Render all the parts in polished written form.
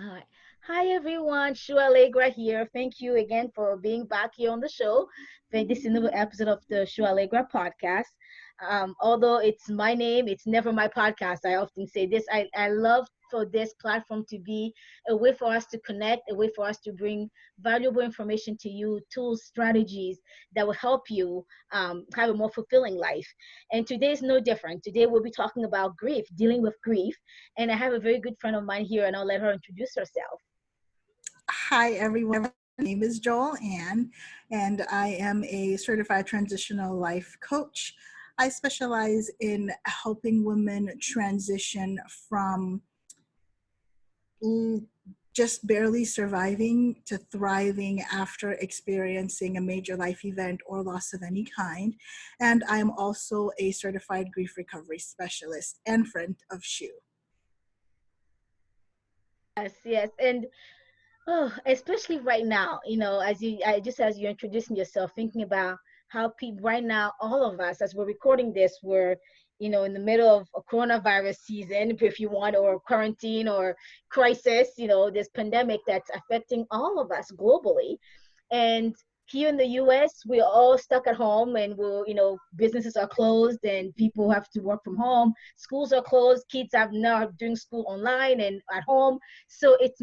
Hi. Hi everyone, Shu Allegra here. Thank you again for being back here on the show. This is another episode of the Shu Allegra podcast. Although it's my name, it's never my podcast. I often say this. I love for this platform to be a way for us to connect, a way for us to bring valuable information to you, tools, strategies that will help you have a more fulfilling life. And today is no different. Today we'll be talking about grief, dealing with grief, and I have a very good friend of mine here, and I'll let her introduce herself. Hi, everyone. My name is Joel Ann, and I am a certified transitional life coach. I specialize in helping women transition from just barely surviving to thriving after experiencing a major life event or loss of any kind. And I am also a certified grief recovery specialist and friend of Shu. Yes, yes, and oh, especially right now, as you introducing yourself, thinking about how people right now, all of us, as we're recording this, we're, in the middle of a coronavirus season, if you want, or quarantine or crisis, this pandemic that's affecting all of us globally. And here in the US, we're all stuck at home, and businesses are closed and people have to work from home. Schools are closed. Kids are now doing school online and at home. So it's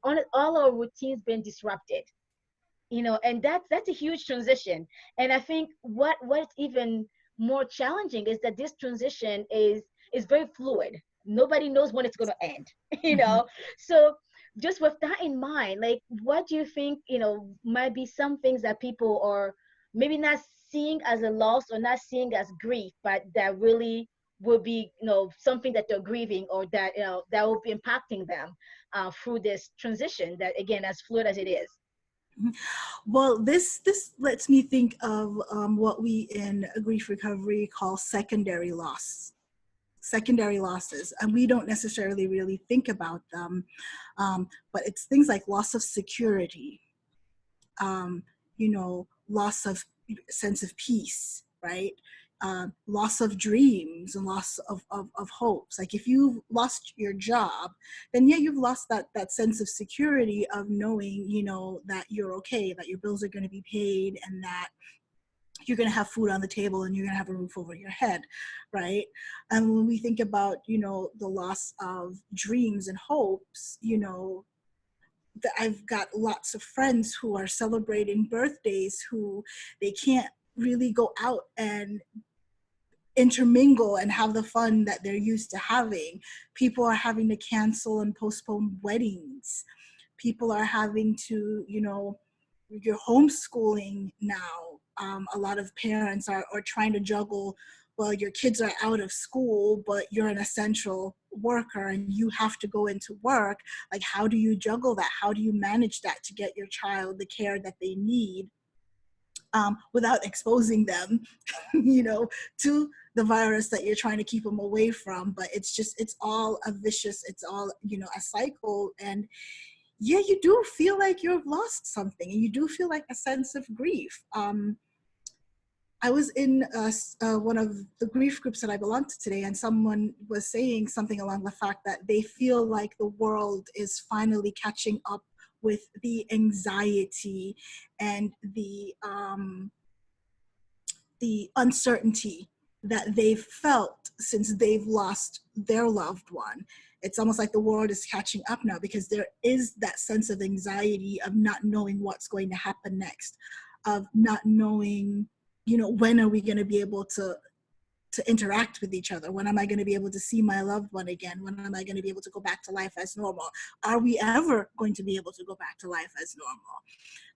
on all our routines being disrupted, and that's a huge transition. And I think what's even more challenging is that this transition is very fluid. Nobody knows when it's going to end. So just with that in mind, like, what do you think, might be some things that people are maybe not seeing as a loss or not seeing as grief, but that really will be, something that they're grieving, or that, that will be impacting them through this transition, that again, as fluid as it is. Well, this lets me think of what we in grief recovery call secondary losses, and we don't necessarily really think about them, but it's things like loss of security, loss of sense of peace, right? Loss of dreams and loss of hopes. Like if you've lost your job, then yeah, you've lost that sense of security of knowing, that you're okay, that your bills are going to be paid, and that you're going to have food on the table and you're going to have a roof over your head, right? And when we think about, the loss of dreams and hopes, I've got lots of friends who are celebrating birthdays who they can't really go out and intermingle and have the fun that they're used to having. People are having to cancel and postpone weddings. People are having to, you're homeschooling now. A lot of parents are trying to juggle, well, your kids are out of school, but you're an essential worker and you have to go into work. Like, how do you juggle that? How do you manage that to get your child the care that they need, without exposing them, to the virus that you're trying to keep them away from? But it's all a vicious, it's all, a cycle. And yeah, you do feel like you've lost something, and you do feel like a sense of grief. I was in one of the grief groups that I belong to today, and someone was saying something along the fact that they feel like the world is finally catching up with the anxiety and the uncertainty that they've felt since they've lost their loved one. It's almost like the world is catching up now, because there is that sense of anxiety of not knowing what's going to happen next, of not knowing, when are we going to be able to interact with each other? When am I going to be able to see my loved one again? When am I going to be able to go back to life as normal? Are we ever going to be able to go back to life as normal?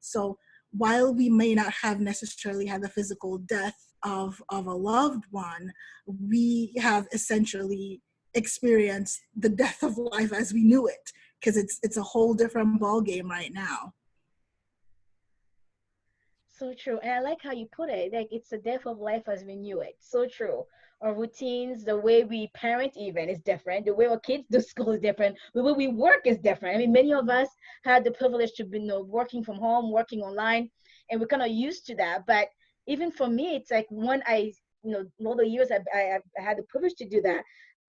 So while we may not have necessarily had the physical death of a loved one, we have essentially experienced the death of life as we knew it, because it's a whole different ball game right now. So true. And I like how you put it. Like, it's the death of life as we knew it. So true. Our routines, the way we parent even is different. The way our kids do school is different. The way we work is different. I mean, many of us had the privilege to be, working from home, working online, and we're kind of used to that. But even for me, it's like when all the years I had the privilege to do that,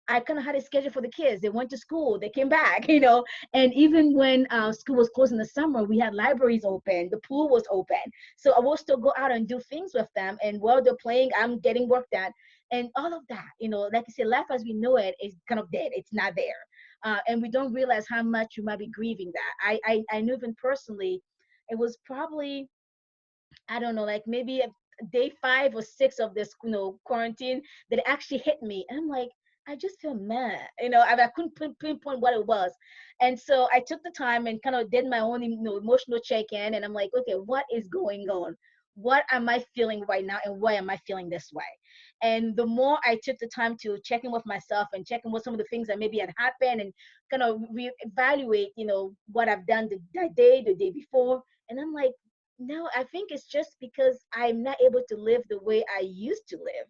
I kind of had a schedule for the kids. They went to school, they came back, you know. And even when school was closed in the summer, we had libraries open, the pool was open. So I will still go out and do things with them. And while they're playing, I'm getting work done. And all of that, you know, like I said, life as we know it is kind of dead. It's not there. And we don't realize how much you might be grieving that. I knew even personally, it was probably, I don't know, like maybe a day 5 or 6 of this, you know, quarantine that it actually hit me. And I'm like, I just feel mad, you know, I couldn't pinpoint what it was. And so I took the time and kind of did my own, you know, emotional check-in. And I'm like, okay, what is going on? What am I feeling right now? And why am I feeling this way? And the more I took the time to check in with myself and check in with some of the things that maybe had happened and kind of reevaluate, you know, what I've done the day before. And I'm like, no, I think it's just because I'm not able to live the way I used to live.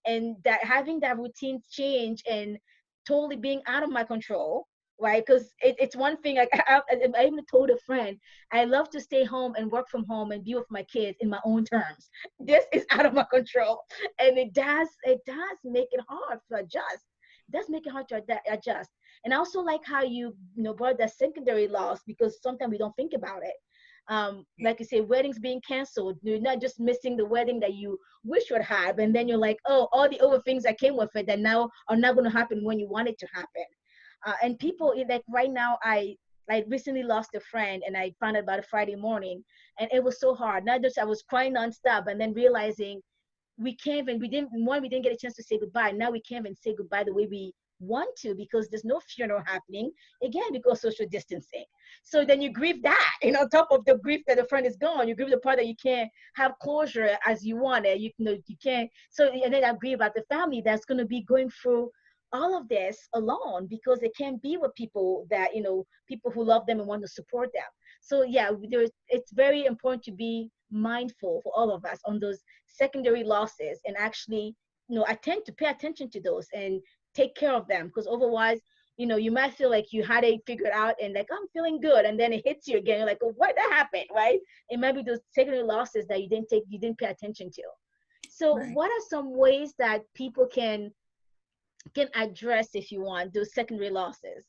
And that having that routine change and totally being out of my control, right? Because it's one thing, like I even told a friend, I love to stay home and work from home and be with my kids in my own terms. This is out of my control. And it does make it hard to adjust. It does make it hard to adjust. And I also like how you know, brought that secondary loss, because sometimes we don't think about it. Like you say, weddings being canceled. You're not just missing the wedding that you wish you would have, and then you're like, oh, all the other things that came with it that now are not going to happen when you want it to happen. And people, like right now, I recently lost a friend, and I found out about it Friday morning, and it was so hard. Not just I was crying nonstop, and then realizing we didn't get a chance to say goodbye. Now we can't even say goodbye the way we want to, because there's no funeral happening, again, because social distancing. So then you grieve that, and on top of the grief that the friend is gone, you grieve the part that you can't have closure as you want it. You know, you can't. So, and then I grieve about the family that's going to be going through all of this alone, because they can't be with people that, you know, people who love them and want to support them. So yeah, it's very important to be mindful for all of us on those secondary losses, and actually, you know, attend to pay attention to those and take care of them, because otherwise, you know, you might feel like you had it figured out and like, I'm feeling good, and then it hits you again. You're like, oh, what that happened, right? It might be those secondary losses that you didn't pay attention to. So Right. what are some ways that people can address, if you want, those secondary losses?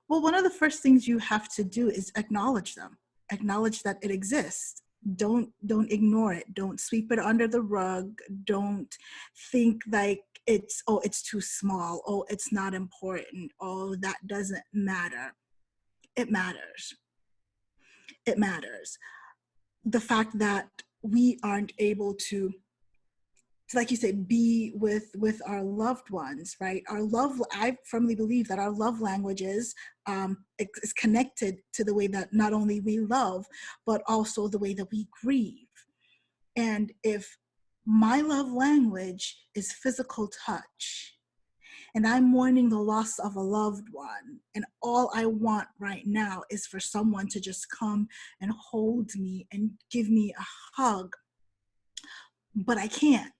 Well, one of the first things you have to do is acknowledge them. Acknowledge that it exists. Don't ignore it. Don't sweep it under the rug. Don't think like it's too small. Oh, it's not important. Oh, that doesn't matter. It matters. It matters. The fact that we aren't able to, like you said, be with our loved ones, right? Our love, I firmly believe that our love languages is connected to the way that not only we love, but also the way that we grieve. And if my love language is physical touch, and I'm mourning the loss of a loved one, and all I want right now is for someone to just come and hold me and give me a hug, but I can't,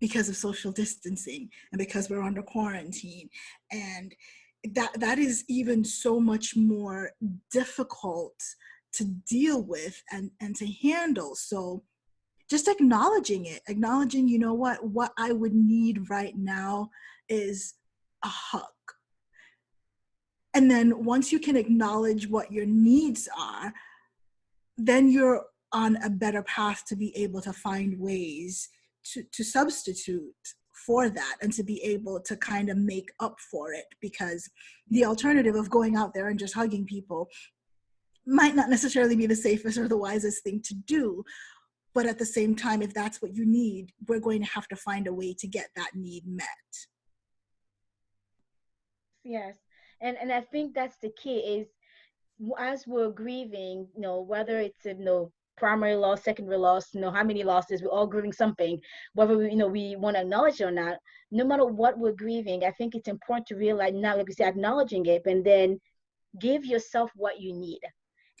because of social distancing and because we're under quarantine. And that is even so much more difficult to deal with and to handle. So just acknowledging it, acknowledging, you know what I would need right now is a hug. And then once you can acknowledge what your needs are, then you're on a better path to be able to find ways to substitute for that and to be able to kind of make up for it, because the alternative of going out there and just hugging people might not necessarily be the safest or the wisest thing to do. But at the same time, if that's what you need, we're going to have to find a way to get that need met. Yes. And I think that's the key is, as we're grieving, you know, whether it's, you know, primary loss, secondary loss, you know, how many losses, we're all grieving something, whether we, you know, we want to acknowledge it or not, no matter what we're grieving, I think it's important to realize, now, like we say, acknowledging it, and then give yourself what you need.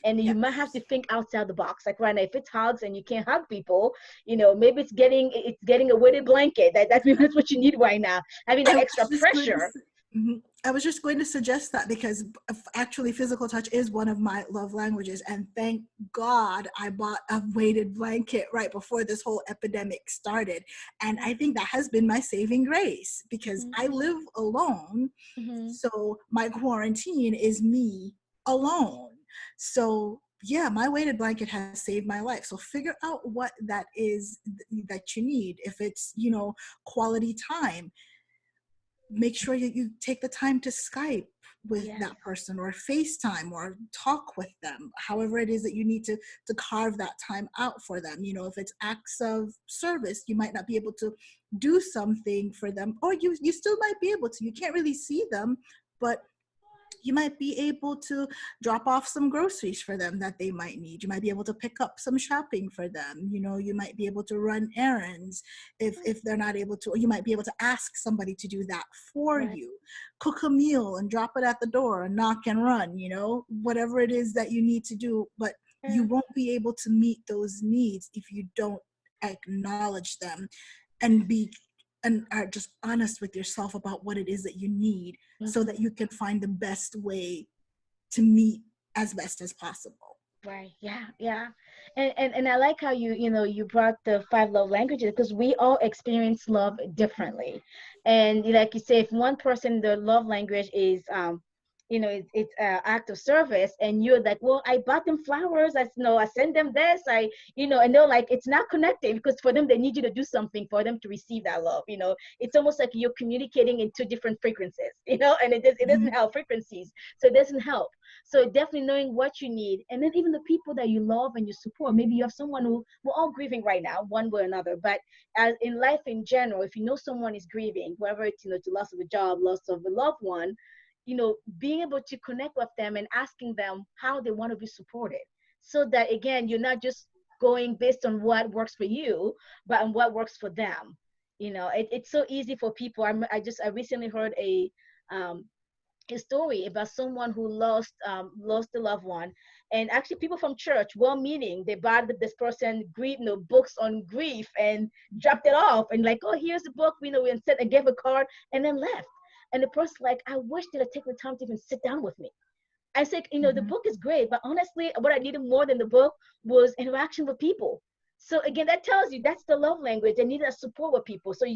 And you might have to Yes. think outside the box. Like right now, if it's hugs and you can't hug people, you know, maybe it's getting a weighted blanket. That's maybe that's what you need right now. Having I that was extra just going to pressure. say. Mhm. I was just going to suggest that because actually physical touch is one of my love languages. And thank God I bought a weighted blanket right before this whole epidemic started. And I think that has been my saving grace because I live alone. Mm-hmm. So my quarantine is me alone. So yeah, my weighted blanket has saved my life. So figure out what that is that you need. If it's, quality time, make sure you take the time to Skype with Yes. that person or FaceTime or talk with them, however it is that you need to carve that time out for them. If it's acts of service, you might not be able to do something for them, or you still might be able to. You can't really see them, but you might be able to drop off some groceries for them that they might need. You might be able to pick up some shopping for them. You might be able to run errands if they're not able to, or you might be able to ask somebody to do that for Right. you. Cook a meal and drop it at the door and knock and run, whatever it is that you need to do. But you Yeah. won't be able to meet those needs if you don't acknowledge them and are just honest with yourself about what it is that you need so that Mm-hmm. you can find the best way to meet as best as possible. Right. Yeah. Yeah. And I like how you brought the five love languages because we all experience love differently. And like you say, if one person their love language is it's act of service, and you're like, well, I bought them flowers. I send them this. And they're like, it's not connected because for them they need you to do something for them to receive that love. It's almost like you're communicating in two different frequencies. And it Mhm. doesn't help frequencies, so it doesn't help. So definitely knowing what you need, and then even the people that you love and you support. Maybe you have someone who we're all grieving right now, one way or another. But as in life in general, if you know someone is grieving, whether it's the loss of a job, loss of a loved one, being able to connect with them and asking them how they want to be supported, so that again you're not just going based on what works for you, but on what works for them. It's so easy for people. I recently heard um, a story about someone who lost a loved one, and actually people from church, well meaning, they bought this person grief books on grief and dropped it off and like, oh, here's the book, and said and gave a card and then left. And the person like, I wish they'd have taken the time to even sit down with me. I said, the Mhm. book is great, but honestly, what I needed more than the book was interaction with people. So again, that tells you that's the love language. They need that support with people. So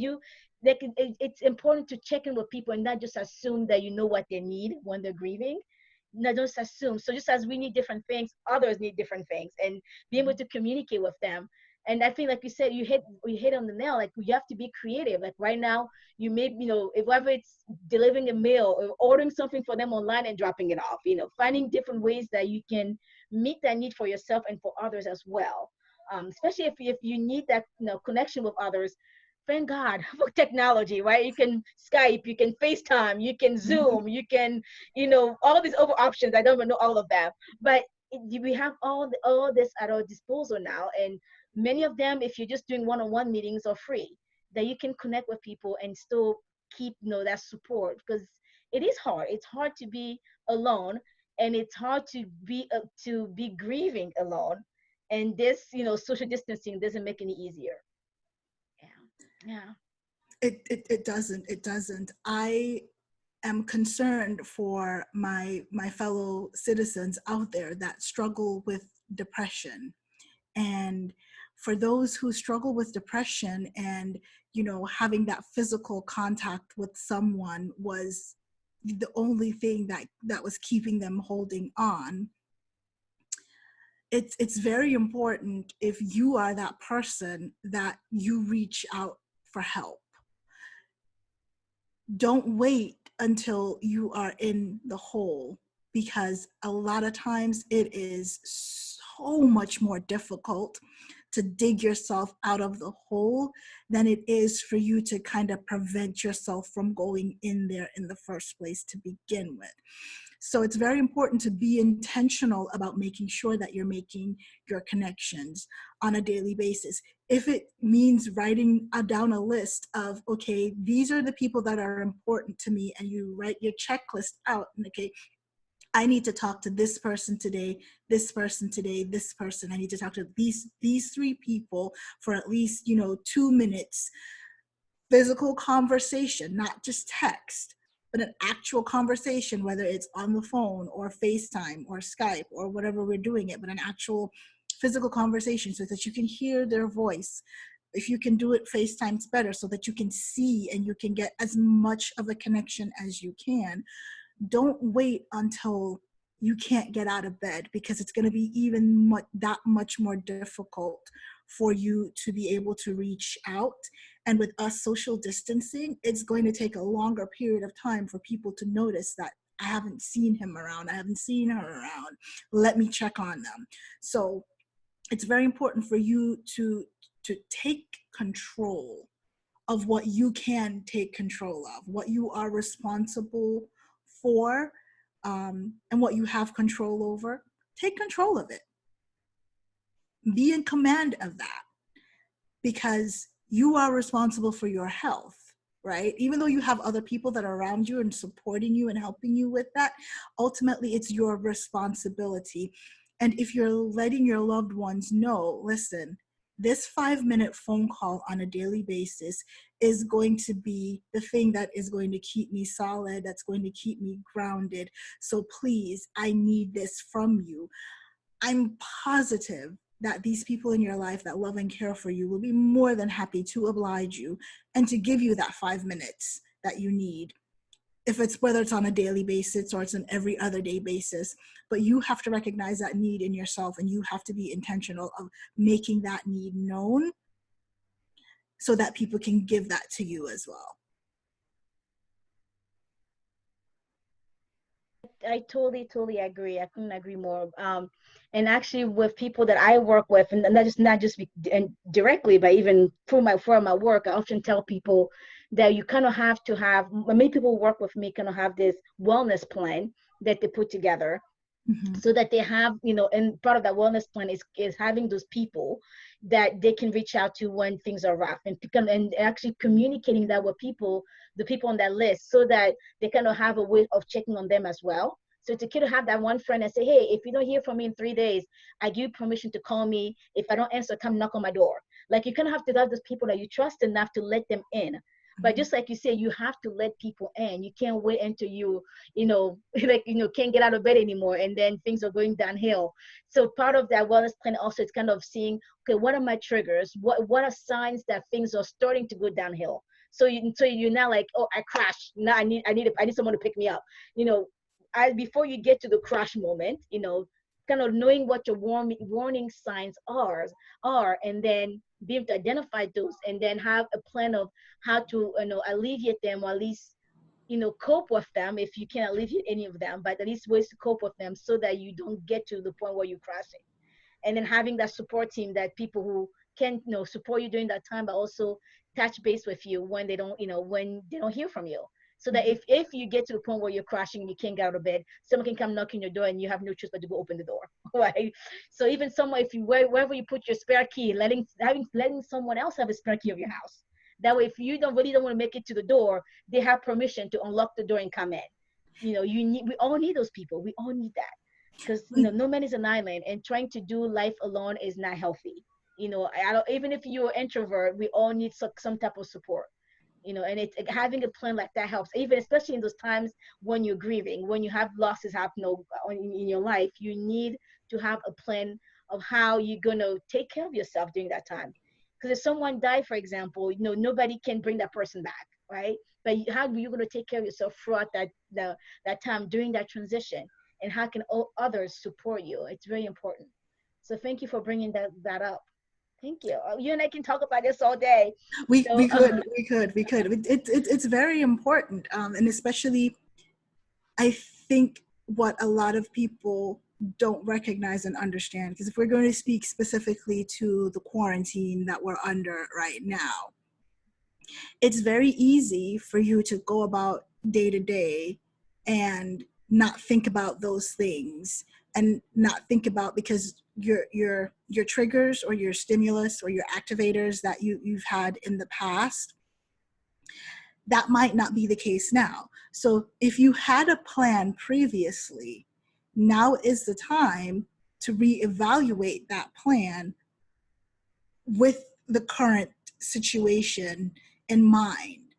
it's important to check in with people and not just assume that you know what they need when they're grieving. Not just assume. So just as we need different things, others need different things, and be able to communicate with them. And I think, like you said, you hit on the nail. Like, you have to be creative. Like right now, you may, whether it's delivering a meal or ordering something for them online and dropping it off, finding different ways that you can meet that need for yourself and for others as well. Especially if you need that connection with others. Thank God for technology, right? You can Skype, you can FaceTime, you can Mhm. Zoom, you can, all these other options. I don't even know all of them, but we have all this at our disposal now, and many of them, if you're just doing one-on-one meetings, are free, that you can connect with people and still keep that support, because it is hard. It's hard to be alone, and it's hard to be grieving alone, and this social distancing doesn't make any easier. Yeah. Yeah. It doesn't. I am concerned for my fellow citizens out there that struggle with depression. And for those who struggle with depression and having that physical contact with someone was the only thing that was keeping them holding on, it's very important, if you are that person, that you reach out for help. Don't wait until you are in the hole, because a lot of times it is so much more difficult to dig yourself out of the hole than it is for you to kind of prevent yourself from going in there in the first place to begin with. So it's very important to be intentional about making sure that you're making your connections on a daily basis. If it means writing down a list of, okay, these are the people that are important to me, and you write your checklist out, and okay, I need to talk to this person today, this person today, this person. I need to talk to these three people for at least 2 minutes, physical conversation, not just text. but an actual conversation, whether it's on the phone or FaceTime or Skype or whatever we're doing it, but an actual physical conversation so that you can hear their voice. If you can do it FaceTime, it's better so that you can see and you can get as much of a connection as you can. Don't wait until you can't get out of bed, because it's going to be even that much more difficult for you to be able to reach out. And with us social distancing, it's going to take a longer period of time for people to notice that I haven't seen him around, I haven't seen her around, let me check on them. So it's very important for you to take control of what you can take control of, what you are responsible for, and what you have control over. Take control of it. Be in command of that, because you are responsible for your health, right? Even though you have other people that are around you and supporting you and helping you with that, ultimately it's your responsibility. And if you're letting your loved ones know, listen, this 5-minute phone call on a daily basis is going to be the thing that is going to keep me solid, that's going to keep me grounded. So please, I need this from you. I'm positive that these people in your life that love and care for you will be more than happy to oblige you and to give you that 5 minutes that you need, if it's whether it's on a daily basis or it's an every other day basis. But you have to recognize that need in yourself, and you have to be intentional of making that need known so that people can give that to you as well. I totally agree. I couldn't agree more. And actually, with people that I work with, and not just and directly, but even through my work, I often tell people that you kind of have to have. Many people who work with me kind of have this wellness plan that they put together, so that they have, and part of that wellness plan is having those people that they can reach out to when things are rough, and actually communicating that with the people on that list, so that they kind of have a way of checking on them as well. So to kind of have that one friend and say, hey, if you don't hear from me in 3 days, I give you permission to call me. If I don't answer, come knock on my door. Like, you kind of have to have those people that you trust enough to let them in. But just like you say, you have to let people in. You can't wait until can't get out of bed anymore, and then things are going downhill. So part of that wellness plan also is kind of seeing, okay, what are my triggers? What are signs that things are starting to go downhill? So you're not like, oh, I crashed. Now I need someone to pick me up. Before you get to the crash moment, kind of knowing what your warning signs are, and then be able to identify those, and then have a plan of how to alleviate them, or at least cope with them, if you can't alleviate any of them, but at least ways to cope with them, so that you don't get to the point where you're crashing. And then having that support team, that people who can support you during that time, but also touch base with you when they don't hear from you, so that if you get to the point where you're crashing and you can't get out of bed, someone can come knock on your door and you have no choice but to go open the door. Right? So even someone, if you wherever you put your spare key, letting someone else have a spare key of your house. That way, if you don't want to make it to the door, they have permission to unlock the door and come in. We all need those people. We all need that, because no man is an island, and trying to do life alone is not healthy. Even if you're an introvert, we all need some type of support. And it's having a plan like that helps, even especially in those times when you're grieving, when you have losses happen in your life. You need to have a plan of how you're going to take care of yourself during that time. Because if someone died, for example, nobody can bring that person back, right? But how are you going to take care of yourself throughout that time during that transition? And how can others support you? It's very important. So thank you for bringing that up. Thank you. You and I can talk about this all day. We could. It's very important, and especially, I think what a lot of people don't recognize and understand, because if we're going to speak specifically to the quarantine that we're under right now, it's very easy for you to go about day to day and not think about those things, and not think about, because your triggers or your stimulus or your activators that you've had in the past, that might not be the case now. So if you had a plan previously, now is the time to reevaluate that plan with the current situation in mind.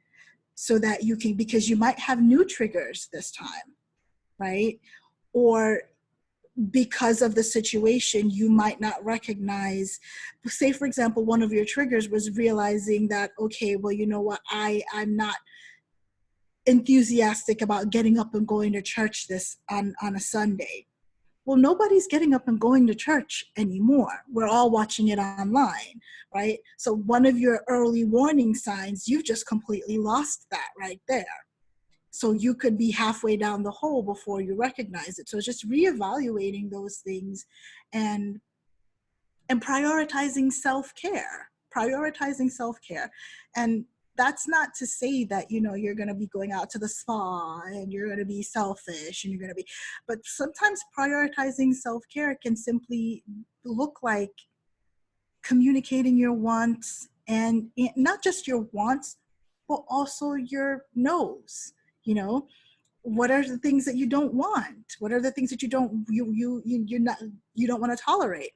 so that you can, because you might have new triggers this time, right? Or because of the situation, you might not recognize, say for example, one of your triggers was realizing that, okay, well, you know what, I'm not enthusiastic about getting up and going to church this on a Sunday. Well, nobody's getting up and going to church anymore. We're all watching it online, right? So one of your early warning signs, you've just completely lost that right there. So you could be halfway down the hole before you recognize it. So it's just reevaluating those things and prioritizing self-care. And that's not to say that, you know, you're going to be going out to the spa and you're going to be selfish and you're going to be, but sometimes prioritizing self-care can simply look like communicating your wants, and not just your wants, but also your no's. You know, what are the things that you don't want? What are the things that you don't, you don't want to tolerate?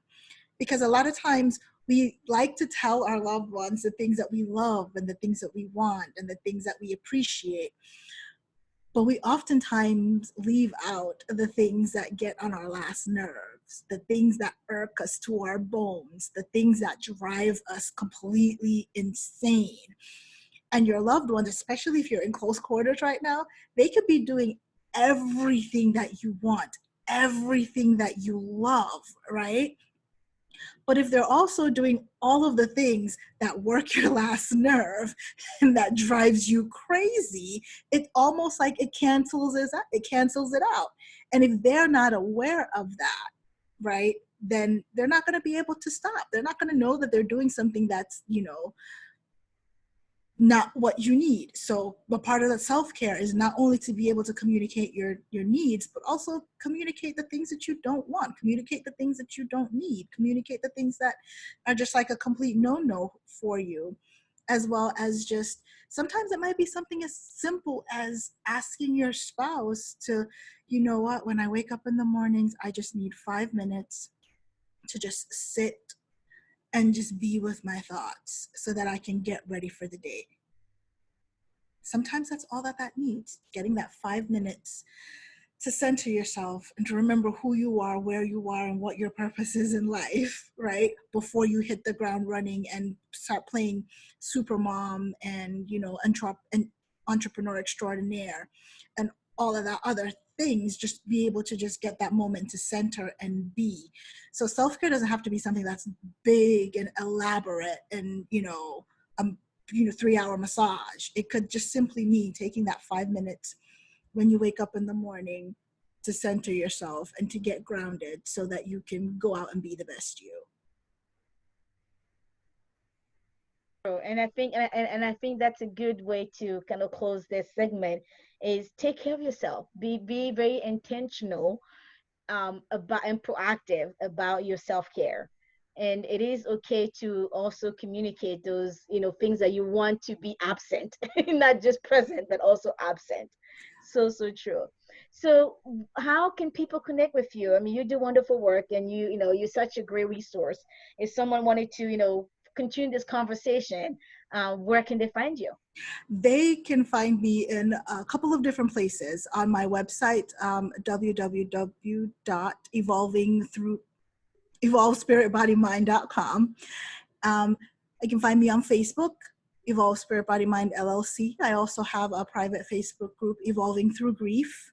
Because a lot of times we like to tell our loved ones the things that we love and the things that we want and the things that we appreciate. But we oftentimes leave out the things that get on our last nerves, the things that irk us to our bones, the things that drive us completely insane. And your loved ones, especially if you're in close quarters right now, they could be doing everything that you want, everything that you love, right? But if they're also doing all of the things that work your last nerve and that drives you crazy, it's almost like it cancels it out. And if they're not aware of that, right, then they're not going to be able to stop. They're not going to know that they're doing something that's, you know, not what you need. So, but part of the self-care is not only to be able to communicate your needs, but also communicate the things that you don't want, communicate the things that you don't need, communicate the things that are just like a complete no-no for you, as well as just sometimes it might be something as simple as asking your spouse to, you know what, when I wake up in the mornings, I just need 5 minutes to just sit and just be with my thoughts so that I can get ready for the day. Sometimes that's all that needs, getting that 5 minutes to center yourself and to remember who you are, where you are, and what your purpose is in life, right? Before you hit the ground running and start playing super mom and, you know, entrepreneur extraordinaire and all of that other things, just be able to just get that moment to center and be. So self-care doesn't have to be something that's big and elaborate and, you know, 3-hour massage. It could just simply mean taking that 5 minutes when you wake up in the morning to center yourself and to get grounded so that you can go out and be the best you. And I think I think that's a good way to kind of close this segment is take care of yourself. Be very intentional about and proactive about your self-care. And it is okay to also communicate those, you know, things that you want to be absent, not just present, but also absent. So, so true. So how can people connect with you? I mean, you do wonderful work and you know, you're such a great resource. If someone wanted to, you know, continue this conversation, where can they find you? They can find me in a couple of different places on my website, www.evolvespiritbodymind.com. I can find me on Facebook, Evolve Spirit Body Mind LLC. I also have a private Facebook group, Evolving Through Grief.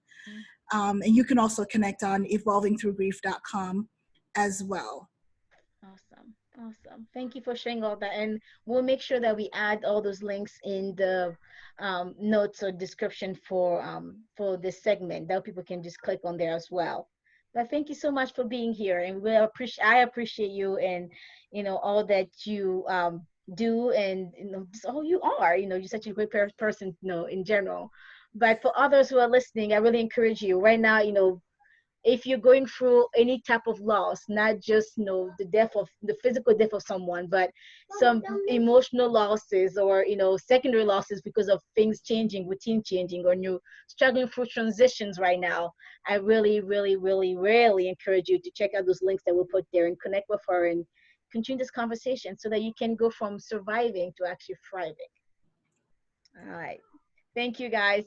And you can also connect on evolvingthroughgrief.com as well. Awesome. Awesome. Thank you for sharing all that. And we'll make sure that we add all those links in the notes or description for this segment that people can just click on there as well. But thank you so much for being here. And I appreciate you and, you know, all that you do and, you know, just all you are. You know, you're such a great person, you know, in general. But for others who are listening, I really encourage you right now, you know, if you're going through any type of loss, not just, you know, the physical death of someone, but some emotional losses or, you know, secondary losses because of things changing, routine changing, or you're struggling through transitions right now, I really, really, really, really encourage you to check out those links that we'll put there and connect with her and continue this conversation so that you can go from surviving to actually thriving. All right. Thank you, guys.